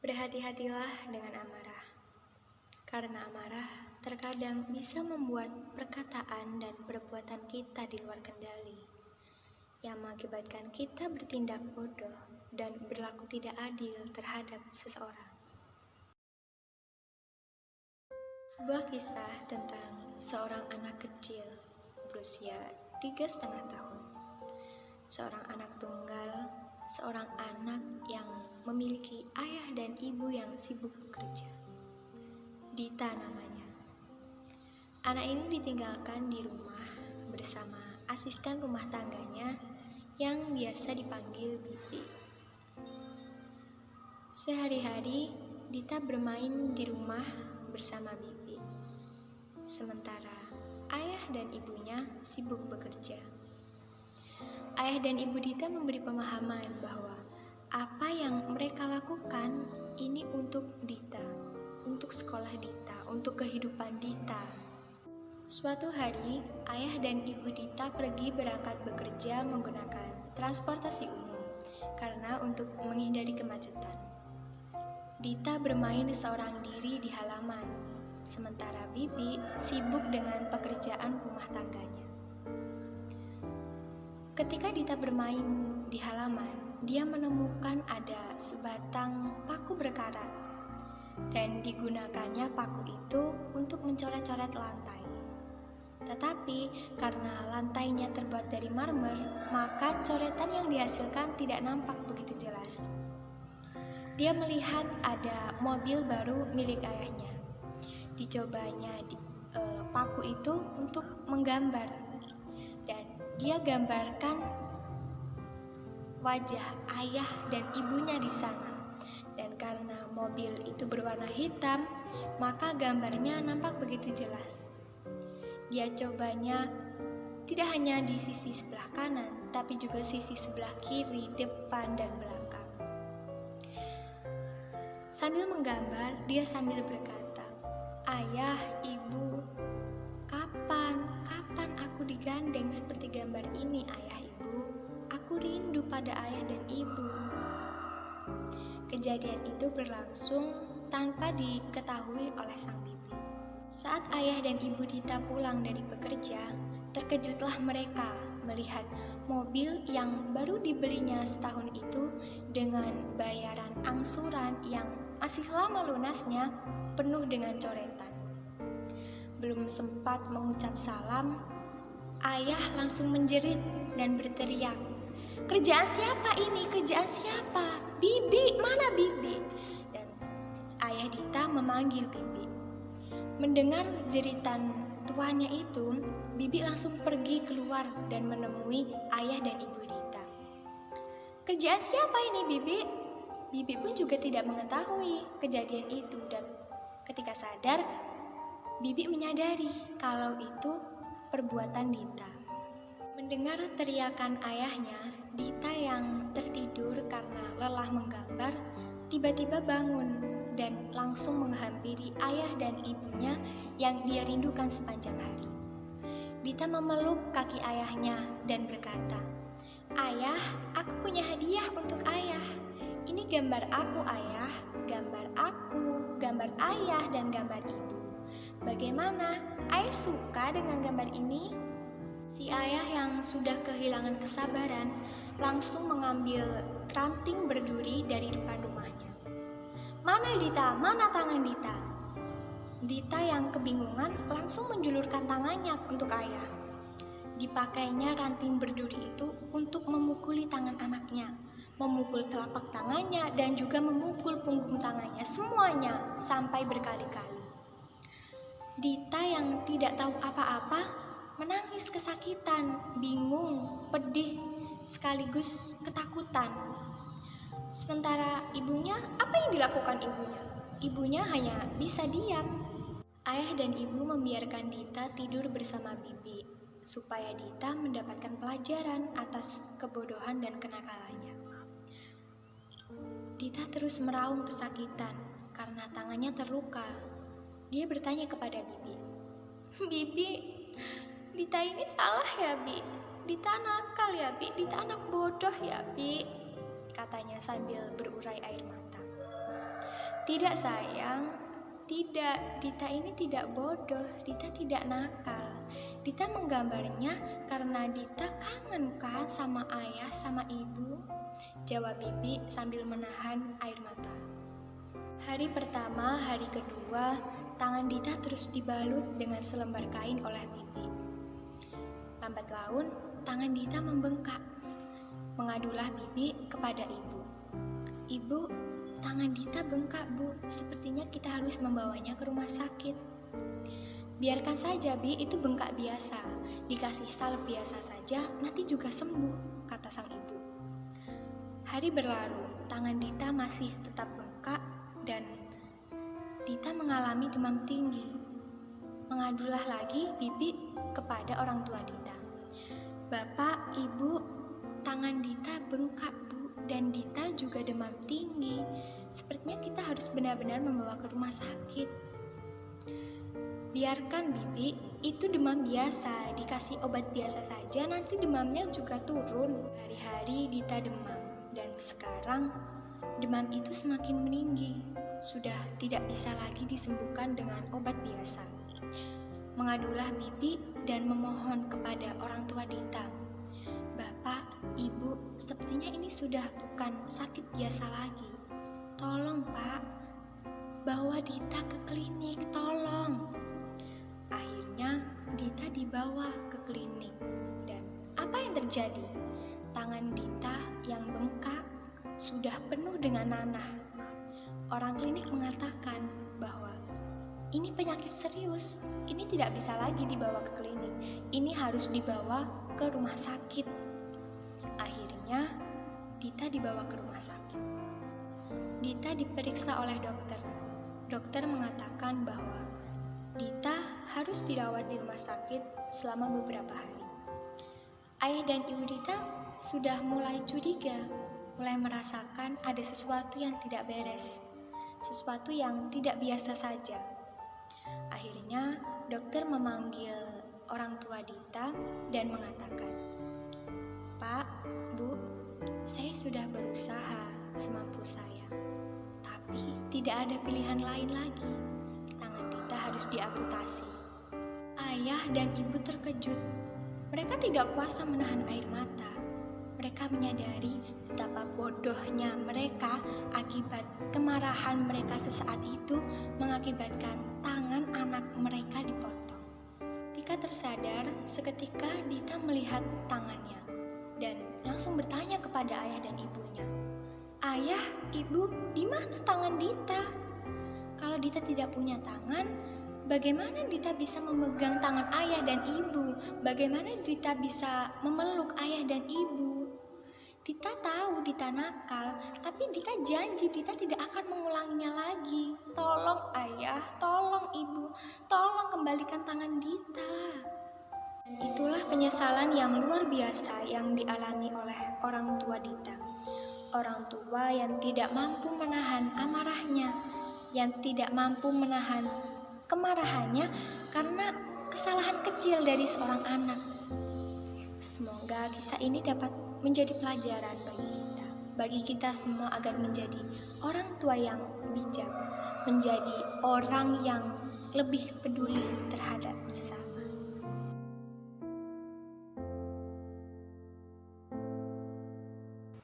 Berhati-hatilah dengan amarah, karena amarah terkadang bisa membuat perkataan dan perbuatan kita di luar kendali, yang mengakibatkan kita bertindak bodoh dan berlaku tidak adil terhadap seseorang. Sebuah kisah tentang seorang anak kecil berusia 3,5 tahun. Seorang anak tunggal, seorang anak yang memiliki ayah dan ibu yang sibuk bekerja. Dita namanya. Anak ini ditinggalkan di rumah bersama asisten rumah tangganya yang biasa dipanggil Bibi. Sehari-hari Dita bermain di rumah bersama Bibi, sementara ayah dan ibunya sibuk bekerja. Ayah dan ibu Dita memberi pemahaman bahwa apa yang mereka lakukan ini untuk Dita, untuk sekolah Dita, untuk kehidupan Dita. Suatu hari, ayah dan ibu Dita pergi berangkat bekerja menggunakan transportasi umum karena untuk menghindari kemacetan. Dita bermain seorang diri di halaman, sementara Bibi sibuk dengan pekerjaan rumah tangganya. Ketika Dita bermain di halaman, dia menemukan ada sebatang paku berkarat dan digunakannya paku itu untuk mencoret-coret lantai. Tetapi karena lantainya terbuat dari marmer, maka coretan yang dihasilkan tidak nampak begitu jelas. Dia melihat ada mobil baru milik ayahnya. Dicobanya paku itu untuk menggambar, dan dia gambarkan wajah ayah dan ibunya di sana. Dan karena mobil itu berwarna hitam, maka gambarnya nampak begitu jelas. Dia cobanya tidak hanya di sisi sebelah kanan, tapi juga sisi sebelah kiri, depan, dan belakang. Sambil menggambar, dia sambil berkata, "Ayah, ibu, kapan aku digandeng seperti gambar ini, ayah, ibu? Aku rindu pada ayah dan ibu." Kejadian itu berlangsung tanpa diketahui oleh sang bibi. Saat ayah dan ibu Dita pulang dari bekerja, terkejutlah mereka melihat mobil yang baru dibelinya setahun itu dengan bayaran angsuran yang masih lama lunasnya penuh dengan coretan. Belum sempat mengucap salam, ayah langsung menjerit dan berteriak, "Kerjaan siapa ini? Kerjaan siapa? Bibi, mana Bibi?" Dan ayah Dita memanggil Bibi. Mendengar jeritan tuannya itu, Bibi langsung pergi keluar dan menemui ayah dan ibu Dita. "Kerjaan siapa ini, Bibi?" Bibi pun juga tidak mengetahui kejadian itu, dan ketika sadar, Bibi menyadari kalau itu perbuatan Dita. Mendengar teriakan ayahnya, Dita yang tertidur karena lelah menggambar tiba-tiba bangun dan langsung menghampiri ayah dan ibunya yang dia rindukan sepanjang hari. Dita memeluk kaki ayahnya dan berkata, "Ayah, aku punya hadiah untuk ayah. Ini gambar aku, ayah, gambar aku, gambar ayah, dan gambar ibu. Bagaimana? Ayah suka dengan gambar ini?" Si ayah yang sudah kehilangan kesabaran langsung mengambil ranting berduri dari depan rumahnya. "Mana Dita? Mana tangan Dita?" Dita yang kebingungan langsung menjulurkan tangannya untuk ayah. Dipakainya ranting berduri itu untuk memukuli tangan anaknya, memukul telapak tangannya, dan juga memukul punggung tangannya, semuanya sampai berkali-kali. Dita yang tidak tahu apa-apa menangis kesakitan, bingung, pedih, sekaligus ketakutan. Sementara ibunya, apa yang dilakukan ibunya? Ibunya hanya bisa diam. Ayah dan ibu membiarkan Dita tidur bersama Bibi, supaya Dita mendapatkan pelajaran atas kebodohan dan kenakalannya. Dita terus meraung kesakitan karena tangannya terluka. Dia bertanya kepada Bibi, "Bibi, Dita ini salah ya, Bi? Dita nakal ya, Bi? Dita anak bodoh ya, Bi?" katanya sambil berurai air mata. Tidak sayang, tidak, Dita ini tidak bodoh, Dita tidak nakal. Dita menggambarnya karena Dita kangen kan sama ayah sama ibu, jawab Bibi sambil menahan air mata. Hari pertama, hari kedua, tangan Dita terus dibalut dengan selembar kain oleh Bibi. Lambat laun, tangan Dita membengkak. Mengadulah Bibi kepada ibu. Ibu, tangan Dita bengkak, Bu. Sepertinya kita harus membawanya ke rumah sakit. Biarkan saja, Bi, itu bengkak biasa. Dikasih salep biasa saja, nanti juga sembuh, kata sang ibu. Hari berlalu, tangan Dita masih tetap bengkak dan Dita mengalami demam tinggi. Mengadulah lagi Bibi kepada orang tua Dita. Bapak, Ibu, tangan Dita bengkak, Bu, dan Dita juga demam tinggi. Sepertinya kita harus benar-benar membawa ke rumah sakit. Biarkan, Bibi, itu demam biasa, dikasih obat biasa saja, nanti demamnya juga turun. Hari-hari Dita demam, dan sekarang demam itu semakin meninggi. Sudah tidak bisa lagi disembuhkan dengan obat biasa. Mengadulah Bibi dan memohon kepada orang tua Dita. Bapak, Ibu, sepertinya ini sudah bukan sakit biasa lagi. Tolong, Pak, bawa Dita ke klinik, tolong. Akhirnya Dita dibawa ke klinik. Dan apa yang terjadi? Tangan Dita yang bengkak sudah penuh dengan nanah. Orang klinik mengatakan bahwa ini penyakit serius, ini tidak bisa lagi dibawa ke klinik, ini harus dibawa ke rumah sakit. Akhirnya Dita dibawa ke rumah sakit. Dita diperiksa oleh dokter. Dokter mengatakan bahwa Dita harus dirawat di rumah sakit selama beberapa hari. Ayah dan ibu Dita sudah mulai curiga, mulai merasakan ada sesuatu yang tidak beres, sesuatu yang tidak biasa saja. Akhirnya dokter memanggil orang tua Dita dan mengatakan, Pak, Bu, saya sudah berusaha semampu saya, tapi tidak ada pilihan lain lagi. Tangan Dita harus diamputasi. Ayah dan ibu terkejut. Mereka tidak kuasa menahan air mata. Mereka menyadari betapa bodohnya mereka akibat kemarahan mereka sesaat itu mengakibatkan tangan anak mereka dipotong. Ketika tersadar, seketika Dita melihat tangannya dan langsung bertanya kepada ayah dan ibunya. Ayah, ibu, di mana tangan Dita? Kalau Dita tidak punya tangan, bagaimana Dita bisa memegang tangan ayah dan ibu? Bagaimana Dita bisa memeluk ayah dan ibu? Dita tahu Dita nakal, tapi Dita janji Dita tidak akan mengulanginya lagi. Tolong ayah, tolong ibu, tolong kembalikan tangan Dita. Dan itulah penyesalan yang luar biasa yang dialami oleh orang tua Dita. Orang tua yang tidak mampu menahan amarahnya, yang tidak mampu menahan kemarahannya karena kesalahan kecil dari seorang anak. Semoga kisah ini dapat menjadi pelajaran bagi kita semua agar menjadi orang tua yang bijak, menjadi orang yang lebih peduli terhadap sesama.